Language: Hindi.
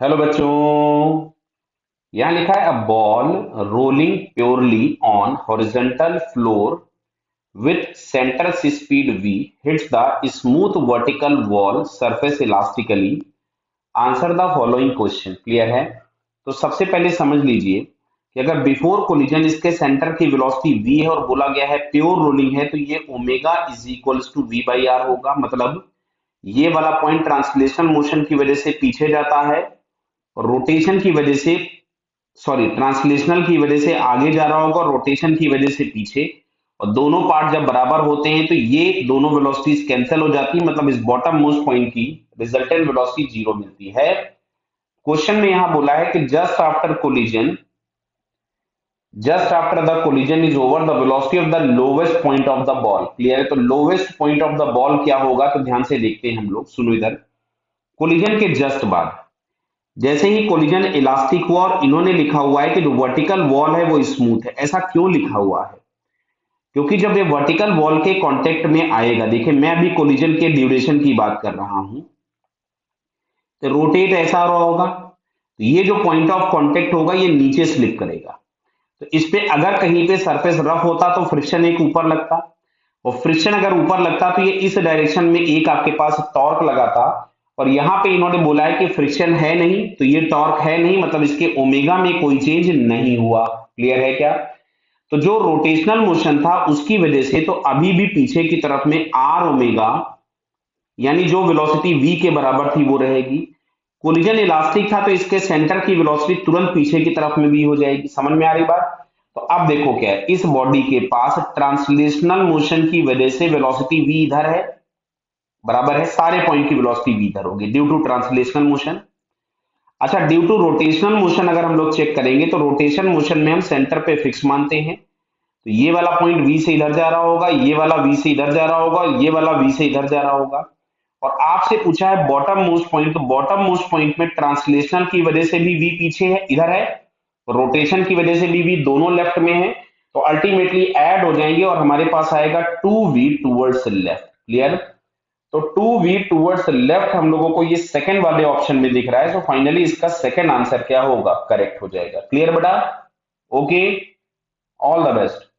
हेलो बच्चों। यहाँ लिखा है a ball rolling purely on horizontal floor with center speed v hits the smooth vertical wall surface elastically. Answer the following question. Clear है? तो सबसे पहले समझ लीजिए कि अगर बिफोर कोलिजन इसके सेंटर की वेलोसिटी v है और बोला गया है प्योर रोलिंग है, तो ये omega is equals to V by R होगा। मतलब ये वाला पॉइंट ट्रांसलेशनल मोशन की वजह से पीछे जाता है और रोटेशन की वजह से, सॉरी, ट्रांसलेशनल की वजह से आगे जा रहा होगा, रोटेशन की वजह से पीछे। और दोनों पार्ट जब बराबर होते हैं तो ये दोनों वेलोसिटीज कैंसिल हो जाती है, मतलब इस बॉटम मोस्ट पॉइंट की रिजल्टेंट वेलोसिटी जीरो मिलती है। क्वेश्चन में यहां बोला है कि just after the collision is over the velocity of the lowest point of the ball. Clear है? तो lowest point of the ball क्या होगा, तो ध्यान से देखते हैं हम लोग। सुनो इधर, कोलिजन के जस्ट बाद जैसे ही कोलिजन इलास्टिक हुआ और इन्होंने लिखा हुआ है कि जो वर्टिकल वॉल है वो स्मूथ है। ऐसा क्यों लिखा हुआ है? क्योंकि जब ये वर्टिकल वॉल के कांटेक्ट में आएगा, देखिए मैं अभी कोलिजन के ड्यूरेशन की बात कर रहा हूं, तो रोटेट ऐसा हो रहा होगा, तो ये जो पॉइंट ऑफ कांटेक्ट होगा ये नीचे स्लिप करेगा। तो इस पे अगर कहीं पे सरफेस रफ होता तो फ्रिक्शन एक ऊपर लगता, और फ्रिक्शन अगर ऊपर लगता तो ये इस डायरेक्शन में एक आपके पास टॉर्क लगाता। और यहां पे इन्होंने बोला है कि फ्रिक्शन है नहीं, तो ये टॉर्क है नहीं, मतलब इसके ओमेगा में कोई चेंज नहीं हुआ। क्लियर है क्या? तो जो रोटेशनल मोशन था उसकी वजह से तो अभी भी पीछे की तरफ में आर ओमेगा, यानी जो वेलोसिटी v के बराबर थी वो रहेगी। कोलिजन इलास्टिक था तो इसके सेंटर की वेलोसिटी तुरंत पीछे की तरफ में भी हो जाएगी। समझ में आ रही बात? तो अब देखो क्या है, इस बॉडी के पास ट्रांसलेशनल मोशन की वजह से वेलोसिटी v इधर है, बराबर है सारे पॉइंट की वेलोसिटी v इधर होगी ड्यू टू ट्रांसलेशनल मोशन। अच्छा, ड्यू टू रोटेशनल मोशन अगर हम लोग चेक करेंगे तो रोटेशन मोशन में हम सेंटर पे फिक्स मानते हैं, तो ये वाला पॉइंट v से इधर जा रहा होगा, ये वाला v से इधर जा रहा होगा, ये वाला v से इधर जा रहा होगा। और आपसे पूछा है बॉटम मोस्ट पॉइंट, तो बॉटम मोस्ट पॉइंट में ट्रांसलेशनल की वजह से भी v पीछे है, इधर है, रोटेशन की वजह से भी v दोनों लेफ्ट में है। तो अल्टीमेटली ऐड हो जाएंगे और हमारे पास आएगा 2v टूवर्ड्स लेफ्ट। क्लियर? तो 2v टूवर्ड्स लेफ्ट हम लोगों को ये सेकंड वाले ऑप्शन में दिख रहा है। तो फाइनली इसका सेकंड आंसर क्या होगा, करेक्ट हो जाएगा। क्लियर बेटा? Okay, all the best.